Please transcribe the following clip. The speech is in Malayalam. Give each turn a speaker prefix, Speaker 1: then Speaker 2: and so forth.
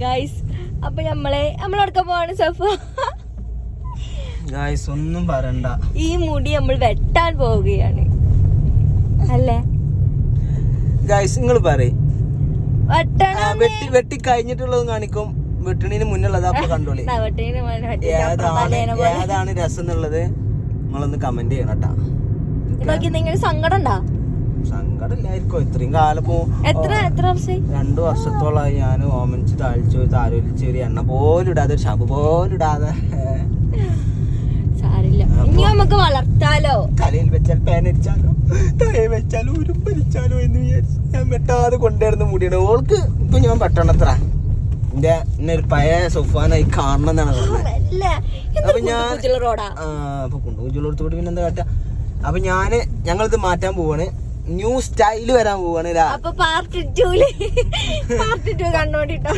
Speaker 1: ഗൈസ് അപ്പൊ നമ്മളെടുക്കാൻ പോവാണ് സഫ.
Speaker 2: ഗൈസ് ഒന്നും പറയണ്ട,
Speaker 1: ഈ മുടി നമ്മൾ വെട്ടാൻ പോവുകയാണ് അല്ലേ
Speaker 2: ഗൈസ്? നിങ്ങൾ പറയും
Speaker 1: വെട്ടണം.
Speaker 2: വെട്ടി കഴിഞ്ഞിട്ടുള്ളതും കാണിക്കും, വെട്ടണിന് മുന്നുള്ളത് അപ്പൊ കണ്ടോളി. ഏതാണ് രസം എന്നുള്ളത് നിങ്ങളൊന്ന് കമന്റ് ചെയ്യണം കേട്ടാ.
Speaker 1: നിങ്ങൾ സങ്കടം ഉണ്ടാ?
Speaker 2: സങ്കടമില്ലായിരിക്കും. ഇത്രയും കാലം
Speaker 1: എത്ര വർഷം?
Speaker 2: 2 വർഷത്തോളമായി ഞാൻ ഓമനിച്ച് താലോലിച്ച് ഒരു എണ്ണ പോലും ഇടാതെ, ഒരു ഷാമ്പു പോലും ഇടാതെ.
Speaker 1: സാരില്ല, ഇനി നമുക്ക് വളർത്താലോ.
Speaker 2: തലയിൽ വെച്ചാൽ പേനരിച്ചാലോ, തലയിൽ വെച്ചാൽ ഉരുപ്പരിച്ചാലോ എന്ന് വിചാരിച്ചു ഞാൻ വെട്ടാതെ കൊണ്ടുവരുന്ന മുടിയാണ്. ഓൾക്ക് ഇപ്പൊ ഞാൻ പെട്ടണത്ര എന്റെ ഒരു പഴയ സൊഫാനായി കാണണം എന്നാണ് പറഞ്ഞത്. അപ്പൊ ഞാൻ അപ്പൊ കുണ്ടുകുഞ്ചിലോടത്ത് പോയിട്ട് പിന്നെ എന്താ കാട്ടാ. അപ്പൊ ഞങ്ങളിത് മാറ്റാൻ പോവാണ്, ന്യൂ സ്റ്റൈല് വരാൻ പോവാണ്.
Speaker 1: പാർട്ട് 2 കണ്ടോണ്ടിട്ടോ.